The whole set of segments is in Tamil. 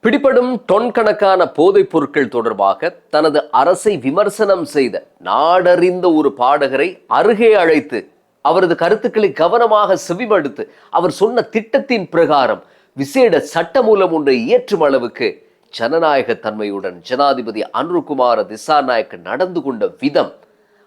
பிடிபடும் டொன் கணக்கான போதைப் பொருட்கள் தொடர்பாக தனது அரசை விமர்சனம் செய்த நாடறிந்த ஒரு பாடகரை அருகே அழைத்து அவரது கருத்துக்களை கவனமாக செவிமடுத்து அவர் சொன்ன திட்டத்தின் பிரகாரம் விசேட சட்டமூலம் ஒன்றை இயற்றும் அளவுக்கு ஜனநாயக தன்மையுடன் ஜனாதிபதி அனுருகுமார திசாநாயக்க நடந்து கொண்ட விதம்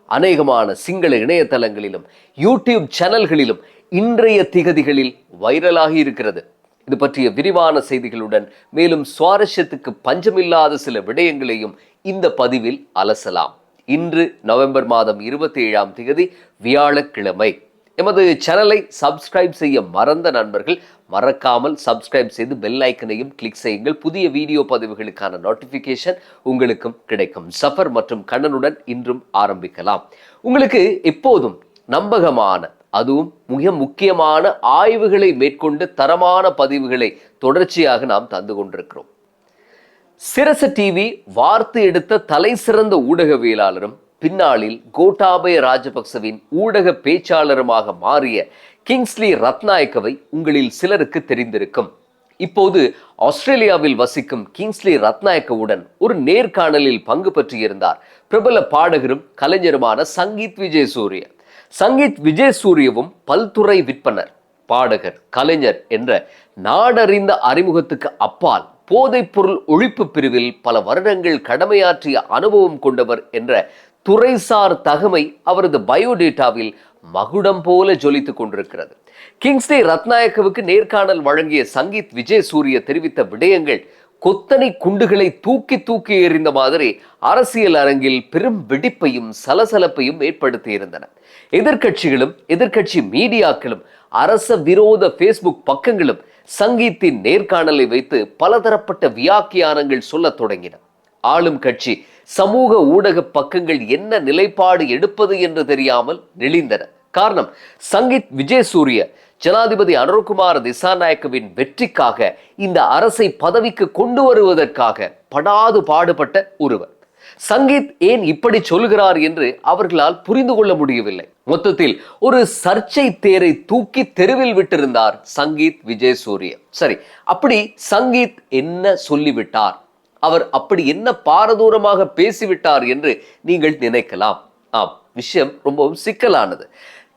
அநேகமான சிங்கள இணையதளங்களிலும் யூடியூப் சேனல்களிலும் இன்றைய திகதிகளில் வைரலாகி இருக்கிறது. இது பற்றிய விரிவான செய்திகளுடன் மேலும் சுவாரஸ்யத்துக்கு பஞ்சமில்லாத சில விடயங்களையும் இந்த பதிவில் அலசலாம். இன்று நவம்பர் மாதம் 27ஆம் தேதி வியாழக்கிழமை. எமது சேனலை சப்ஸ்கிரைப் செய்ய மறந்த நண்பர்கள் மறக்காமல் சப்ஸ்கிரைப் செய்து பெல் ஐக்கனையும் கிளிக் செய்யுங்கள். புதிய வீடியோ பதிவுகளுக்கான நோட்டிபிகேஷன் உங்களுக்கும் கிடைக்கும். சஃபர் மற்றும் கண்ணனுடன் இன்றும் ஆரம்பிக்கலாம். உங்களுக்கு எப்போதும் நம்பகமான அதுவும் மிக முக்கியமான ஆய்வுகளை மேற்கொண்டு தரமான பதிவுகளை தொடர்ச்சியாக நாம் தந்து கொண்டிருக்கிறோம். சிரச டிவி வார்த்து எடுத்த தலை சிறந்த ஊடகவியலாளரும் பின்னாளில் கோட்டாபய ராஜபக்சவின் ஊடக பேச்சாளருமாக மாறிய கிங்ஸ்லி ரத்நாயக்கவை உங்களில் சிலருக்கு தெரிந்திருக்கும். இப்போது ஆஸ்திரேலியாவில் வசிக்கும் கிங்ஸ்லி ரத்நாயக்கவுடன் ஒரு நேர்காணலில் பங்கு பற்றியிருந்தார் பிரபல பாடகரும் கலைஞருமான சங்கீத் விஜயசூரிய. சங்கீத் விஜயசூரியவும் பல்துறை விற்பனர், பாடகர், கலைஞர் என்ற நாடறிந்த அறிமுகத்துக்கு அப்பால் போதைப் பொருள் ஒழிப்பு பிரிவில் பல வருடங்கள் கடமையாற்றிய அனுபவம் கொண்டவர் என்ற துறைசார் தகமை அவரது பயோடேட்டாவில் மகுடம் போல ஜொலித்துக் கொண்டிருக்கிறது. கிங்ஸ்லி ரத்நாயக்கவுக்கு நேர்காணல் வழங்கிய சங்கீத் விஜயசூரிய தெரிவித்த விடயங்கள் கொத்தனை குண்டுகளை தூக்கி தூக்கி எறிந்த மாதிரி அரசியல் அரங்கில் பெரும் வெடிப்பையும் சலசலப்பையும் ஏற்படுத்தியிருந்தன. எதிர்கட்சிகளும் எதிர்கட்சி மீடியாக்களும் அரச விரோத பேஸ்புக் பக்கங்களும் சங்கீத்தின் நேர்காணலை வைத்து பலதரப்பட்ட வியாக்கியானங்கள் சொல்ல தொடங்கின. ஆளும் கட்சி சமூக ஊடக பக்கங்கள் என்ன நிலைப்பாடு எடுப்பது என்று தெரியாமல் நெளிந்தன. காரணம், சங்கீத் விஜயசூரிய ஜனாதிபதி அனுருகுமார திசாநாயக்கவின் வெற்றிக்காக இந்த அரசை பதவிக்கு கொண்டு வருவதற்காக படாது பாடுபட்ட ஒருவர். சங்கீத் ஏன் இப்படி சொல்கிறார் என்று அவர்களால் புரிந்து கொள்ள முடியவில்லை. மொத்தத்தில் ஒரு சர்ச்சை தேரை தூக்கி தெருவில் விட்டிருந்தார் சங்கீத் விஜயசூரிய. சரி, அப்படி சங்கீத் என்ன சொல்லிவிட்டார், அவர் அப்படி என்ன பாரதூரமாக பேசிவிட்டார் என்று நீங்கள் நினைக்கலாம். ஆம், விஷயம் ரொம்பவும் சிக்கலானது.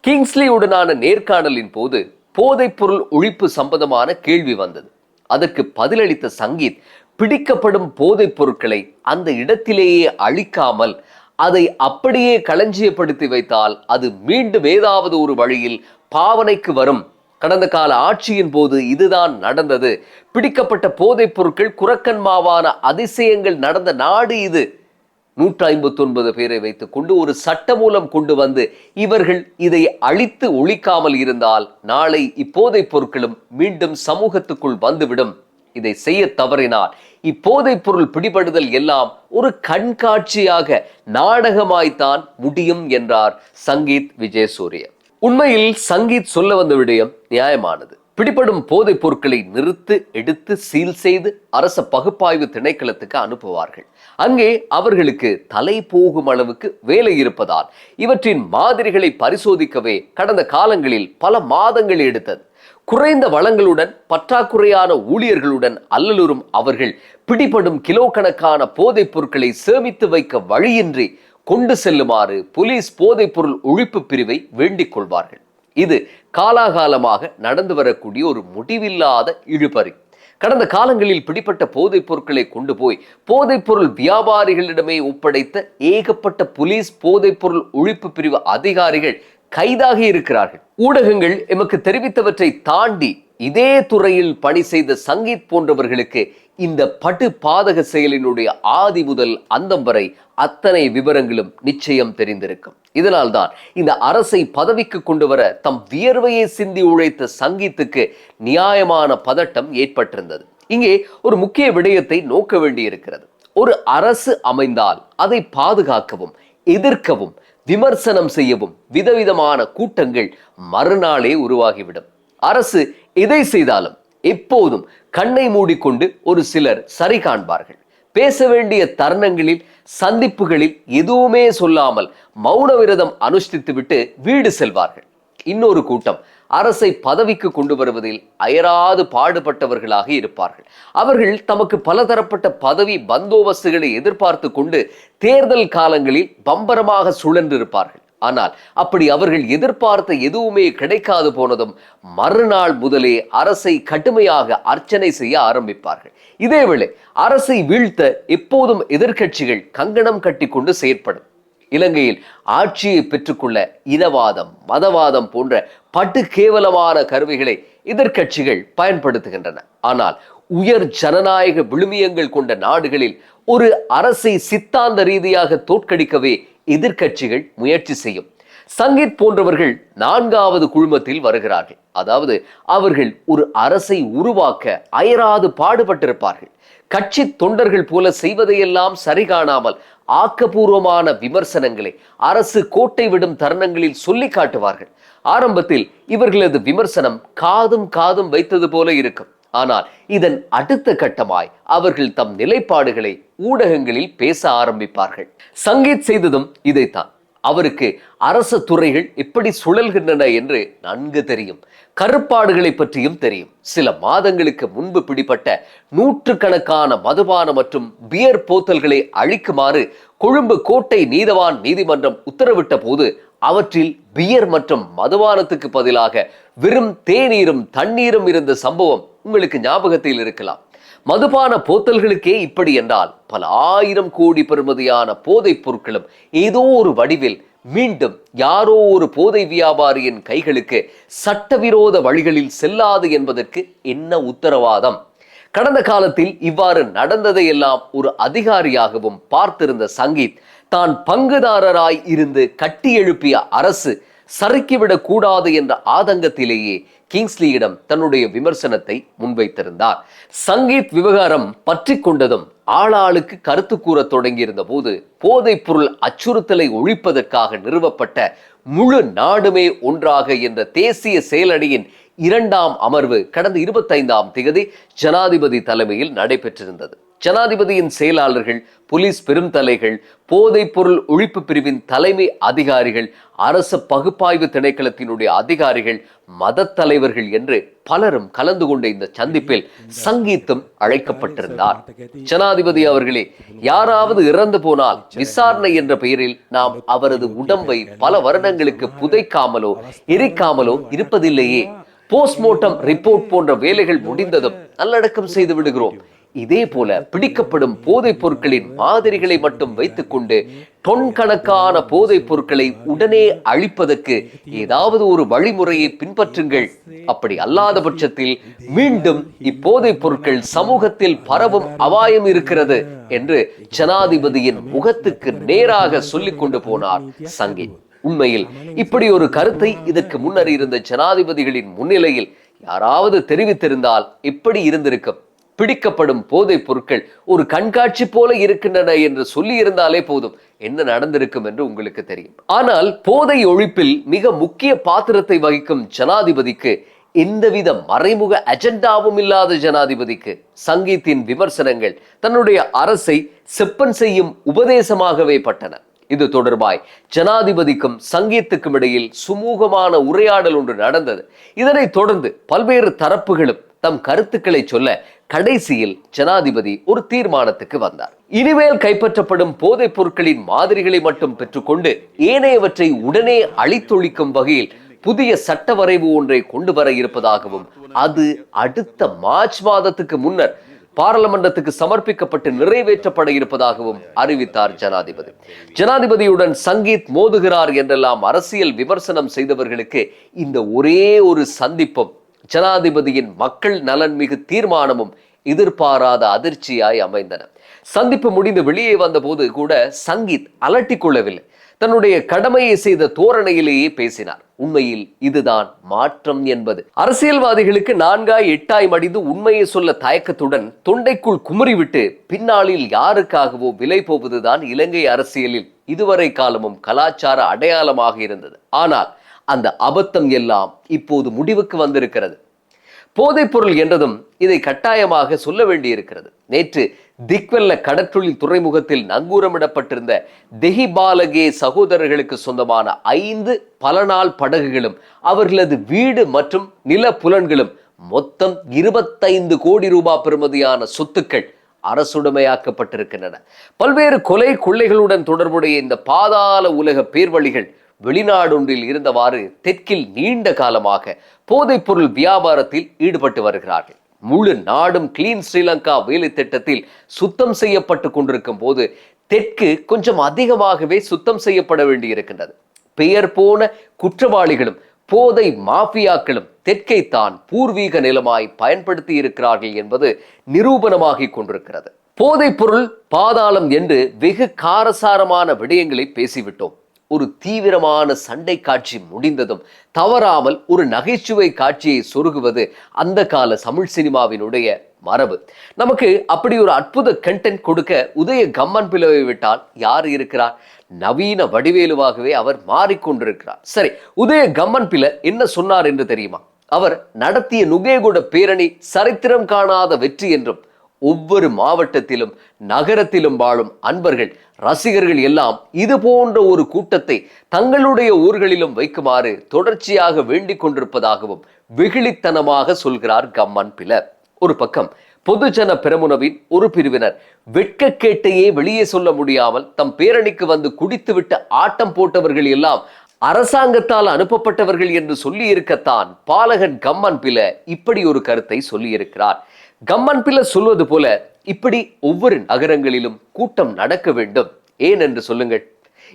கிங்ஸ்லியுடனான நேர்காணலின் போது போதைப் பொருள் ஒழிப்பு சம்பந்தமான கேள்வி வந்தது. அதற்கு பதிலளித்த சங்கீத், பிடிக்கப்படும் போதைப் பொருட்களை அந்த இடத்திலேயே அழிக்காமல் அதை அப்படியே களஞ்சியப்படுத்தி வைத்தால் அது மீண்டும் ஏதாவது ஒரு வழியில் பாவனைக்கு வரும். கடந்த கால ஆட்சியின் போது இதுதான் நடந்தது. பிடிக்கப்பட்ட போதைப் பொருட்கள் குரக்கன்மாவான அதிசயங்கள் நடந்த நாடு இது. 159 பேரை வைத்துக் கொண்டு ஒரு சட்டமூலம் கொண்டு வந்து இவர்கள் இதை அழித்து ஒழிக்காமல் இருந்தால் நாளை இப்போதைப் பொருட்களும் மீண்டும் சமூகத்துக்குள் வந்துவிடும். இதை செய்ய தவறினால் இப்போதைப் பொருள் பிடிபடுதல் எல்லாம் ஒரு கண்காட்சியாக நாடகமாய்த்தான் முடியும் என்றார் சங்கீத் விஜயசூரிய. உண்மையில் சங்கீத் சொல்ல வந்த விடயம் நியாயமானது. பிடிபடும் போதைப் பொருட்களை நிறுத்து எடுத்து சீல் செய்து அரச பகுப்பாய்வு திணைக்களத்துக்கு அனுப்புவார்கள். அங்கே அவர்களுக்கு தலை போகும் அளவுக்கு வேலை இருப்பதால் இவற்றின் மாதிரிகளை பரிசோதிக்கவே கடந்த காலங்களில் பல மாதங்கள் எடுத்தது. குறைந்த வளங்களுடன் பற்றாக்குறையான ஊழியர்களுடன் அல்லலுறும் அவர்கள் பிடிபடும் கிலோ கணக்கான போதைப் பொருட்களை சேமித்து வைக்க வழியின்றி கொண்டு செல்லுமாறு போலீஸ் போதைப் பொருள் ஒழிப்பு பிரிவை வேண்டிக் கொள்வார்கள். இது காலாகாலமாக நடந்து வரக்கூடிய ஒரு முடிவில்லாத இழுபறி. கடந்த காலங்களில் பிடிப்பட்ட போதைப் பொருட்களை கொண்டு போய் போதைப் பொருள் வியாபாரிகளிடமே ஒப்படைத்த ஏகப்பட்ட போலீஸ் போதைப் பொருள் ஒழிப்பு பிரிவு அதிகாரிகள் கைதாகி இருக்கிறார்கள். ஊடகங்கள் எமக்கு தெரிவித்தவற்றை தாண்டி இதே துறையில் பணி செய்த சங்கீத் போன்றவர்களுக்கு இந்த படு பாதக செயலினுடைய ஆதி முதல் அந்தம் வரை அத்தனை விவரங்களும் நிச்சயம் தெரிந்திருக்கும். இதனால்தான் இந்த அரசை பதவிக்கு கொண்டு வர தம் வியர்வையை சிந்தி உழைத்த சங்கீத்துக்கு நியாயமான பதட்டம் ஏற்பட்டிருந்தது. இங்கே ஒரு முக்கிய விடயத்தை நோக்க வேண்டியிருக்கிறது. ஒரு அரசு அமைந்தால் அதை பாதுகாக்கவும் எதிர்க்கவும் விமர்சனம் செய்யவும் விதவிதமான கூட்டங்கள் மறுநாளே உருவாகிவிடும். அரசு எதை செய்தாலும் எப்போதும் கண்ணை மூடிக்கொண்டு ஒரு சிலர் சரி காண்பார்கள். பேச வேண்டிய தருணங்களில் சந்திப்புகளில் எதுவுமே சொல்லாமல் மௌன விரதம் அனுஷ்டித்து விட்டு வீடு செல்வார்கள். இன்னொரு கூட்டம் அரசை பதவிக்கு கொண்டு வருவதில் அயராது பாடுபட்டவர்களாக இருப்பார்கள். அவர்கள் தமக்கு பலதரப்பட்ட பதவி பந்தோபஸ்துகளை எதிர்பார்த்து கொண்டு தேர்தல் காலங்களில் பம்பரமாக சுழன்றிருப்பார்கள். ஆனால் அப்படி அவர்கள் எதிர்பார்த்த எதுவுமே கிடைக்காது போனதும் மறுநாள் முதலே அரசை கடுமையாக அர்ச்சனை செய்ய ஆரம்பிப்பார்கள். இதேவேளை அரசை வீழ்த்த எப்போதும் எதிர்க்கட்சிகள் கங்கணம் கட்டி கொண்டு செயற்படும். இலங்கையில் ஆட்சியை பெற்றுக்கொள்ள இனவாதம், மதவாதம் போன்ற படு கேவலமான கருவிகளை எதிர்க்கட்சிகள் பயன்படுத்துகின்றன. ஆனால் உயர் ஜனநாயக விழுமியங்கள் கொண்ட நாடுகளில் ஒரு அரசை சித்தாந்த ரீதியாக தோற்கடிக்கவே எதிர்க்கட்சிகள் முயற்சி செய்யும். சங்கீத் போன்றவர்கள் 4வது குழுமத்தில் வருகிறார்கள். அதாவது அவர்கள் ஒரு அரசை உருவாக்க அயராது பாடுபட்டிருப்பார்கள். கட்சி தொண்டர்கள் போல செய்வதையெல்லாம் சரிகாணாமல் ஆக்கப்பூர்வமான விமர்சனங்களை அரசு கோட்டை விடும் தருணங்களில் சொல்லி காட்டுவார்கள். ஆரம்பத்தில் இவர்களது விமர்சனம் காதும் வைத்தது போல இருக்கும். ஆனால் இதன் அடுத்த கட்டமாய் அவர்கள் தம் நிலைப்பாடுகளை ஊடகங்களில் பேச ஆரம்பிப்பார்கள். சங்கீத் செய்ததும் இதைத்தான். அவருக்கு அரச துறைகள் எப்படி சுழல்கின்றன என்று நன்கு தெரியும். கருப்பாடுகளை பற்றியும் தெரியும். சில மாதங்களுக்கு முன்பு பிடிப்பட்ட 100கணக்கான மதுபான மற்றும் பியர் போத்தல்களை அழிக்குமாறு கொழும்பு கோட்டை நீதவான் நீதிமன்றம் உத்தரவிட்ட போது அவற்றில் பியர் மற்றும் மதுபானத்துக்கு பதிலாக வெறும் தேநீரும் தண்ணீரும் இருந்த சம்பவம் உங்களுக்கு ஞாபகத்தில் இருக்கலாம். மதுபான போத்தல்களுக்கே இப்படி என்றால் பல 1000 கோடி பெறுமதியான போதைப் பொருட்களும் ஏதோ ஒரு வடிவில் மீண்டும் யாரோ ஒரு போதை வியாபாரியின் கைகளுக்கு சட்டவிரோத வழிகளில் செல்லாது என்பதற்கு என்ன உத்தரவாதம்? கடந்த காலத்தில் இவ்வாறு நடந்ததையெல்லாம் ஒரு அதிகாரியாகவும் பார்த்திருந்த சங்கீத் தான் பங்குதாரராய் இருந்து கட்டி எழுப்பிய அரசு சறுக்கிவிடக் கூடாது என்ற ஆதங்கத்திலேயே கிங்ஸ்லியிடம் தன்னுடைய விமர்சனத்தை முன்வைத்திருந்தார். சங்கீத் விவகாரம் பற்றி கொண்டதும் ஆளாளுக்கு கருத்து கூற தொடங்கியிருந்த போது போதைப் பொருள் அச்சுறுத்தலை ஒழிப்பதற்காக நிறுவப்பட்ட முழு நாடுமே ஒன்றாக என்ற தேசிய செயலணியின் 2ஆம் அமர்வு கடந்த 25ஆம் தேதி ஜனாதிபதி தலைமையில் நடைபெற்றிருந்தது. ஜனாதிபதியின் செயலாளர்கள், போலீஸ் பெருந்தலைகள், போதைப் பொருள் ஒழிப்பு பிரிவின் தலைமை அதிகாரிகள், அரச பகுப்பாய்வு திணைக்களத்தினுடைய அதிகாரிகள், மத தலைவர்கள் என்று பலரும் கலந்து கொண்ட இந்த சந்திப்பில் சங்கீத்தும் அழைக்கப்பட்டிருந்தார். ஜனாதிபதி அவர்களே, யாராவது இறந்து போனால் விசாரணை என்ற பெயரில் நாம் அவரது உடம்பை பல வருடங்களுக்கு புதைக்காமலோ எரிக்காமலோ இருப்பதில்லையே. போஸ்ட்மார்ட்டம் ரிப்போர்ட் போன்ற வேலைகள் முடிந்ததும் நல்லடக்கம் செய்து விடுகிறோம். இதே போல பிடிக்கப்படும் போதைப் பொருட்களின் மாதிரிகளை மட்டும் வைத்துக் கொண்டு டொன் கணக்கான போதைப் பொருட்களை உடனே அழிப்பதற்கு ஏதாவது ஒரு வழிமுறையை பின்பற்றுங்கள். அப்படி அல்லாத பட்சத்தில் மீண்டும் இப்போதைப் பொருட்கள் சமூகத்தில் பரவும் அபாயம் இருக்கிறது என்று ஜனாதிபதியின் முகத்துக்கு நேராக சொல்லிக் கொண்டு போனார் சங்கீத். உண்மையில் இப்படி ஒரு கருத்தை இதற்கு முன்னர் இருந்த ஜனாதிபதிகளின் முன்னிலையில் யாராவது தெரிவித்திருந்தால் எப்படி இருந்திருக்கும்? பிடிக்கப்படும் போதைப் பொருட்கள் ஒரு கண்காட்சி போல இருக்கின்றன என்று சொல்லி இருந்தாலே போதும், என்ன நடந்திருக்கும் என்று உங்களுக்கு தெரியும். ஆனால் போதை ஒழிப்பில் மிக முக்கிய பாத்திரத்தை வகிக்கும் ஜனாதிபதிக்கு, எந்தவித மறைமுக அஜெண்டாவும் இல்லாத ஜனாதிபதிக்கு சங்கீத்தின் விமர்சனங்கள் தன்னுடைய அரசை செப்பன் செய்யும் உபதேசமாகவே பட்டன. இது தொடர்பாய் ஜனாதிபதிக்கும் சங்கீத்துக்கும் இடையில் சுமூகமான உரையாடல் ஒன்று நடந்தது. இதனைத் தொடர்ந்து பல்வேறு தரப்புகளும் தம் கருத்துக்களை சொல்ல கடைசியில் ஜனாதிபதி ஒரு தீர்மானத்துக்கு வந்தார். இனிமேல் கைப்பற்றப்படும் போதைப் பொருட்களின் மாதிரிகளை மட்டும் பெற்றுக்கொண்டு ஏனையவற்றை உடனே அழித்தொழிக்கும் வகையில் புதிய சட்ட வரைவு ஒன்றை கொண்டு வர இருப்பதாகவும் அது அடுத்த மார்ச் மாதத்துக்கு முன்னர் பாராளுமன்றத்துக்கு சமர்ப்பிக்கப்பட்டு நிறைவேற்றப்பட இருப்பதாகவும் அறிவித்தார் ஜனாதிபதி. ஜனாதிபதியுடன் சங்கீத் மோதுகிறார் என்றெல்லாம் அரசியல் விமர்சனம் செய்தவர்களுக்கு இந்த ஒரே ஒரு சந்திப்பும் ஜனாதிபதியின் மக்கள் நலன் மிகு தீர்மானமும் எதிர்பாராத அதிர்ச்சியாய் அமைந்தன. சந்திப்பு முடிந்து வெளியே வந்த போது கூட சங்கீத் அலட்டிக் கொள்ளவில்லை. தன்னுடைய கடமையை செய்த தோரணையிலேயே பேசினார். உண்மையில் இதுதான் மாற்றம் என்பது. அரசியல்வாதிகளுக்கு 4ஆய் 8ஆய் மடிந்து உண்மையை சொல்ல தயக்கத்துடன் தொண்டைக்குள் குமுறிவிட்டு பின்னாளில் யாருக்காகவோ விலை போவதுதான் இலங்கை அரசியலில் இதுவரை காலமும் கலாச்சார அடையாளமாக இருந்தது. ஆனால் அந்த அபத்தம் எல்லாம் இப்போது முடிவுக்கு வந்திருக்கிறது. போதைப் பொருள் என்றதும் இதை கட்டாயமாக சொல்ல வேண்டியிருக்கிறது. நேற்று திக்வெல்ல கடற்றொழில் துறைமுகத்தில் நங்கூரமிடப்பட்டிருந்த தெஹிபாலகே சகோதரர்களுக்கு சொந்தமான 5 பல நாள் படகுகளும் அவர்களது வீடு மற்றும் நில புலன்களும் மொத்தம் 25 கோடி ரூபாய் பெறுமதியான சொத்துக்கள் அரசுடைமையாக்கப்பட்டிருக்கின்றன. பல்வேறு கொலை கொள்ளைகளுடன் தொடர்புடைய இந்த பாதாள உலக பேர்வழிகள் வெளிநாடொன்றில் இருந்தவாறு தெற்கில் நீண்ட காலமாக போதைப் பொருள் வியாபாரத்தில் ஈடுபட்டு வருகிறார்கள். முழு நாடும் கிளீன் ஸ்ரீலங்கா வேலை திட்டத்தில் சுத்தம் செய்யப்பட்டு கொண்டிருக்கும் போது தெற்கு கொஞ்சம் அதிகமாகவே சுத்தம் செய்யப்பட வேண்டியிருக்கின்றது. பெயர் போன குற்றவாளிகளும் போதை மாஃபியாக்களும் தெற்கை தான் பூர்வீக நிலமாய் பயன்படுத்தி இருக்கிறார்கள் என்பது நிரூபணமாகிக் கொண்டிருக்கிறது. போதைப் பொருள் பாதாளம் என்று வெகு காரசாரமான விடயங்களை பேசிவிட்டோம். ஒரு தீவிரமான சண்டை காட்சி முடிந்ததும் தவறாமல் ஒரு நகைச்சுவை காட்சியை சொருகுவது அந்த கால தமிழ் சினிமாவினுடைய மரபு. நமக்கு அப்படி ஒரு அற்புத கண்டென்ட் கொடுக்க உதய கம்மன் பிளவை விட்டால் யார் இருக்கிறார்? நவீன வடிவேலுவாகவே அவர் மாறிக்கொண்டிருக்கிறார். சரி, உதய கம்மன் பிள்ளை என்ன சொன்னார் என்று தெரியுமா? அவர் நடத்திய நுகேகுட பேரணி சரித்திரம் காணாத வெற்றி என்றும் ஒவ்வொரு மாவட்டத்திலும் நகரத்திலும் வாழும் அன்பர்கள் ரசிகர்கள் எல்லாம் இது போன்ற ஒரு கூட்டத்தை தங்களுடைய ஊர்களிலும் வைக்குமாறு தொடர்ச்சியாக வேண்டிக் கொண்டிருப்பதாகவும் வெகுளித்தனமாக சொல்கிறார் கம்மன் பிள்ளை. ஒரு பக்கம் பொதுஜன பெரமுனவின் ஒரு பிரிவினர் வெட்கக்கேட்டையே வெளியே சொல்ல முடியாமல் தம் பேரணிக்கு வந்து குடித்துவிட்டு ஆட்டம் போட்டவர்கள் எல்லாம் அரசாங்கத்தால் அனுப்பப்பட்டவர்கள் என்று சொல்லி இருக்கத்தான் பாலகன் கம்மன் பிள்ளை இப்படி ஒரு கருத்தை சொல்லி இருக்கிறார். கம்மன் பிள்ளை சொல்வது போல இப்படி ஒவ்வொரு நகரங்களிலும் கூட்டம் நடக்க வேண்டும். ஏன் என்று சொல்லுங்கள்.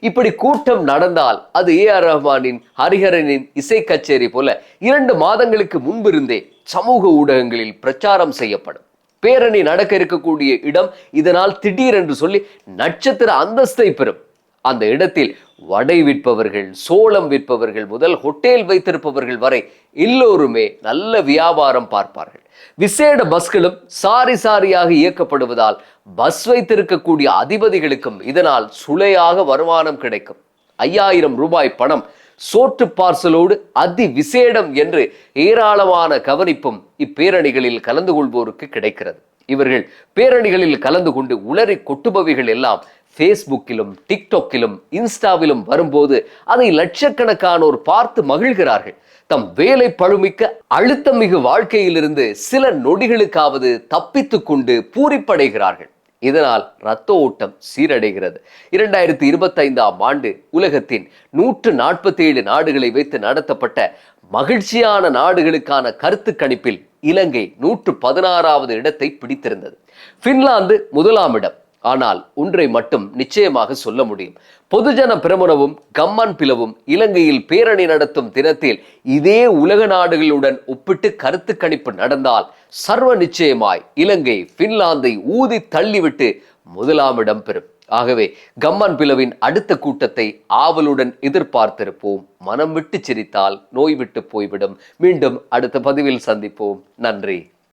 இப்படி கூட்டம் நடந்தால் அது AR ரஹ்மானின் ஹரிஹரனின் இசை கச்சேரி போல 2 மாதங்களுக்கு முன்பிருந்தே சமூக ஊடகங்களில் பிரச்சாரம் செய்யப்படும். பேரணி நடக்க இருக்கக்கூடிய இடம் இதனால் திடீரென்று சொல்லி நட்சத்திர அந்தஸ்தை பெறும். அந்த இடத்தில் வடை விற்பவர்கள், சோளம் விற்பவர்கள் முதல் ஹோட்டல் வைத்திருப்பவர்கள் வரை எல்லோருமே நல்ல வியாபாரம் பார்ப்பார்கள். விசேட பஸ்களும் சாரி சாரியாக இயக்கப்படுவதால் பஸ் வைத்திருக்கக்கூடிய அதிபதிகளுக்கும் இதனால் சுளையாக வருமானம் கிடைக்கும். 5000 ரூபாய் பணம் சோற்று பார்சலோடு அதி விசேடம் என்று ஏராளமான கவனிப்பும் இப்பேரணிகளில் கலந்து கொள்வோருக்கு கிடைக்கிறது. இவர்கள் பேரணிகளில் கலந்து கொண்டு உளறி கொட்டுபவைகள் எல்லாம் ஃபேஸ்புக்கிலும் டிக்டாக்கிலும் இன்ஸ்டாவிலும் வரும்போது அதை லட்சக்கணக்கானோர் பார்த்து மகிழ்கிறார்கள். தம் வேலை பழுமிக்க அழுத்தமிகு வாழ்க்கையிலிருந்து சில நொடிகளுக்காவது தப்பித்துக் கொண்டு பூரிப்படைகிறார்கள். இதனால் இரத்த ஓட்டம் சீரடைகிறது. 2025ஆம் ஆண்டு உலகத்தின் 147 நாடுகளை வைத்து நடத்தப்பட்ட மகிழ்ச்சியான நாடுகளுக்கான கருத்து கணிப்பில் இலங்கை 116வது இடத்தை பிடித்திருந்தது. பின்லாந்து 1ஆம் இடம். ஆனால் ஒன்றை மட்டும் நிச்சயமாக சொல்ல முடியும். பொதுஜன பிரமுனவும் கம்மன் பிளவும் இலங்கையில் பேரணி நடத்தும் தினத்தில் இதே உலக நாடுகளுடன் ஒப்பிட்டு கருத்து கணிப்பு நடந்தால் சர்வ நிச்சயமாய் இலங்கை பின்லாந்தை ஊதி தள்ளிவிட்டு 1ஆம் இடம் பெறும். ஆகவே கம்மன் பிளவின் அடுத்த கூட்டத்தை ஆவலுடன் எதிர்பார்த்திருப்போம். மனம் விட்டு சிரித்தால் நோய் விட்டு போய்விடும். மீண்டும் அடுத்த பதிவில் சந்திப்போம். நன்றி.